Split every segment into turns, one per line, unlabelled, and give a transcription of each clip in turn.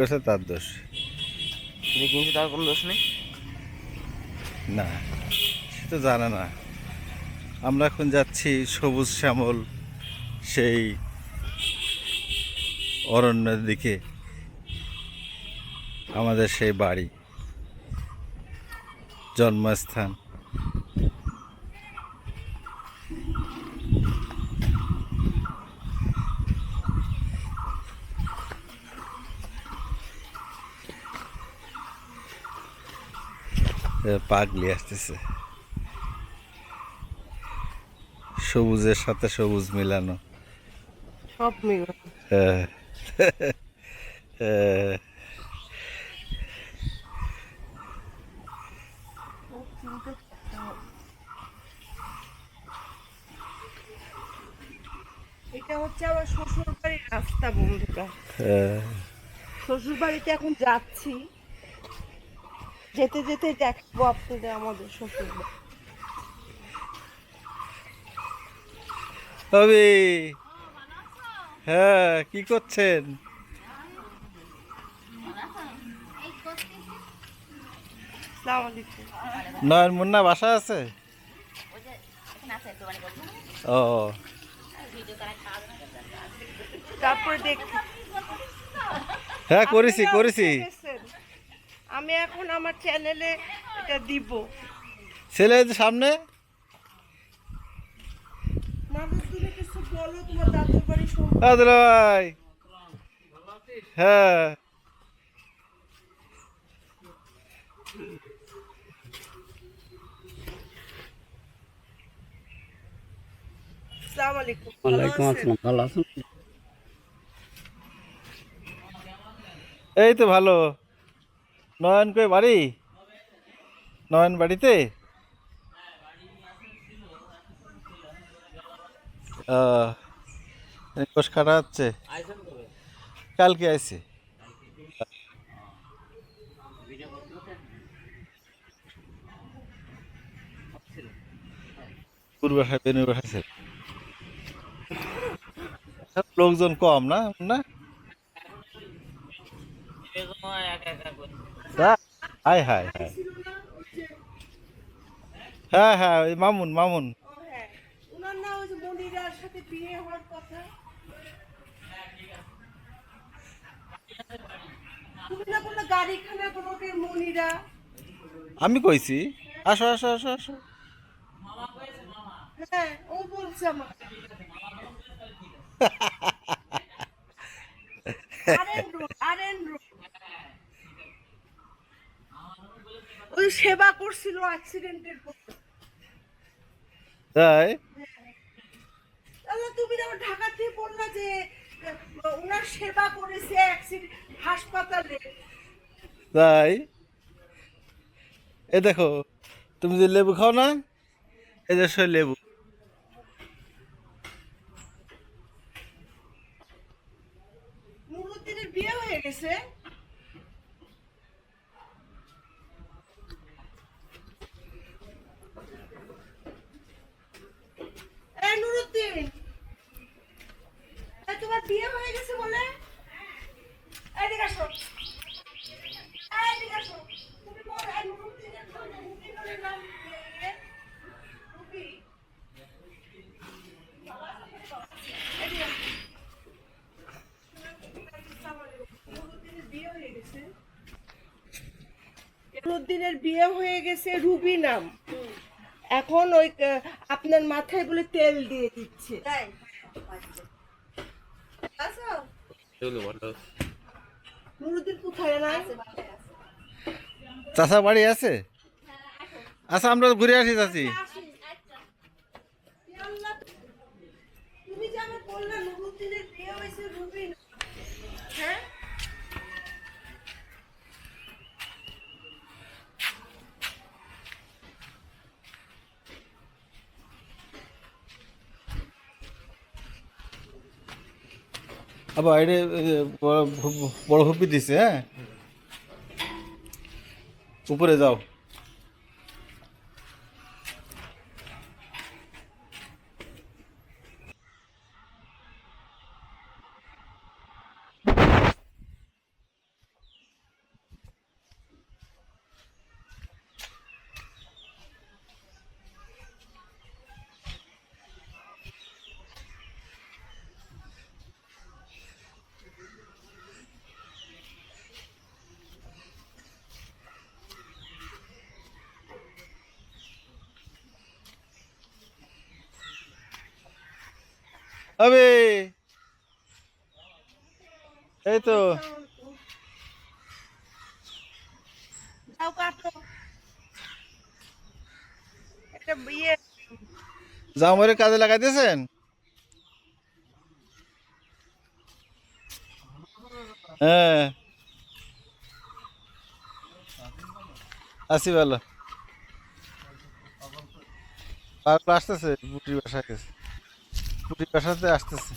করেছে তার দোষ।
যে কিনছে তার কোনো দোষ নেই।
না, সে তো জানে না। আমরা এখন যাচ্ছি সবুজ শ্যামল সেই অরণ্যের দিকে, আমাদের সেই বাড়ি, জন্মস্থান। পাগলি আসতেছে, সবুজের সাথে সবুজ মিলানো।
সব মিলে
হ্যাঁ। হ্যাঁ।
এটা হচ্ছে আমার শ্বশুর বাড়ির রাস্তা বন্ধুরা।
হ্যাঁ।
শ্বশুর বাড়িতে এখন যাচ্ছি, যেতে যেতে দেখবো আপনাদের আমাদের শ্বশুর বাড়ি।
তবে হ্যাঁ, কি করছেন?
আসসালামু আলাইকুম।
নয়ন মুন্না বাসা আছে? ও,
তারপরে দেখ
হ্যাঁ, করেছি
আপনারা
করেছি।
উঠে গেছেন। আমি এখন আমার চ্যানেলে এটা দিব।
ছেলে এই যে সামনে।
নানুর দিনে কিছু বলো তোমার দাদুর বাড়ি সম্পর্কে।
আদর ভাই, হ্যাঁ।
আসসালামু আলাইকুম, ভালো
ওয়ালাইকুম
আছেন?
আসসালাম, ভালো আছেন?
এই তো ভালো। নয়ন কই বাড়ি? নয়ন বাড়িতে? কোষ কাটা হচ্ছে। কালকে আইছে। পূর্ব বাসায় বেনুর বাসায় লোকজন কম না না। তা হাই হাই হাই। হ্যাঁ হ্যাঁ, ওই মামুন মামুন।
ও হ্যাঁ, ওনার না ওই যে মনিরার সাথে বিয়ে হওয়ার কথা। তুমি না বললে গাড়িখানা তোমাকে মনিরা।
আমি কইছি আসো আসো আসো আসো।
হ্যাঁ, ও বলছে আমাকে। R road, R road. ওই সেবা করছিল অ্যাক্সিডেন্টের পর।
তাই
তাহলে তুমি না আমার ঢাকা থেকে বললা যে ওনার সেবা করেছে অ্যাক্সিডেন্ট হাসপাতালে।
তাই এ দেখো, তুমি যে লেবু খাও না, এই যে সে লেবু।
নুরুদ্দিনের বিয়ে হয়ে গেছে। এই নুরুদ্দিন, এই তোমার বিয়ে হয়ে গেছে বলে? এদিকে আসো, এদিকে আসো। তুমি বলো এই নুরুদ্দিনের রুবি বলে নাম কি? রুবি। এদিকে আসো। নুরুদ্দিনের বিয়ে হয়ে গেছে। নুরুদ্দিনের বিয়ে হয়ে গেছে, রুবি নাম। এখন ওই আপনার মাথায় বলে তেল দিয়ে দিচ্ছে। তাই আচ্ছা, নুরুদ্দিন কোথায় না?
চাচা বাড়ি আছে? আচ্ছা, আমরা ঘুরে আসি চাচি।
তুমি যে আমার বললে নুরুদ্দিনের বিয়ে হয়েছে রুবি নাম। হ্যাঁ,
আবার এটা বড় হুপি দিছে। হ্যাঁ, উপরে যাও। হবে এই তো
যাও কাটো একটা ইয়ে
জামরে কাজে লাগাইতেছেন? হ্যাঁ আসি ভালো। পাগল আসতেছে, বুটির বাসা গেছে, বুটির বাসাতে আসতেছে।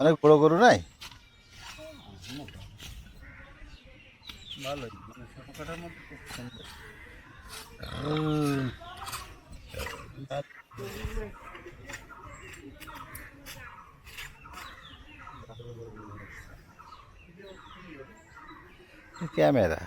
অনেক বড় গরু নাই?
ভালোই মানে ছোটখাটোর মধ্যে খুব সুন্দর।
ক্যামেরা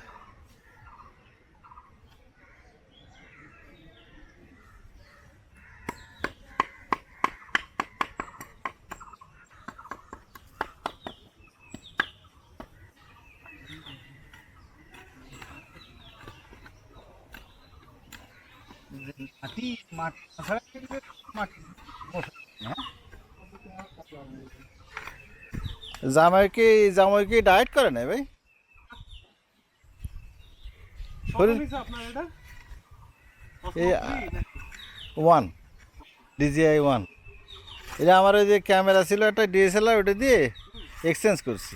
মাটি মাটি ছাড়া কিন্তু মাটি বসে না।
জামাই কি ডায়েট করে না ভাই?
আপনার এটা
এই 1 DJI 1, এটা আমার ওই যে ক্যামেরা ছিল একটা DSLR, ওটা দিয়ে এক্সচেঞ্জ করছি।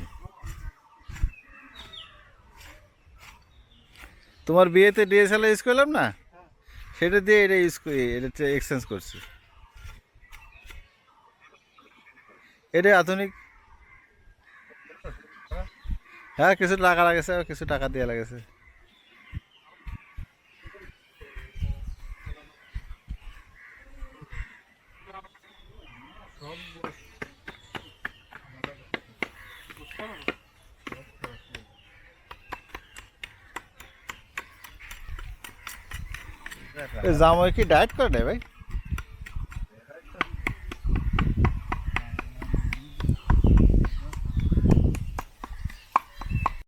তোমার বিয়েতে DSLR ইউজ করলাম না, সেটা দিয়ে এটা ইউজ করি, এটা এক্সচেঞ্জ করছি। এটা আধুনিক। হ্যাঁ কিছু টাকা লাগেছে, আর কিছু টাকা দিয়ে লাগেছে। জামাই কি ডায়েট করে না ভাই?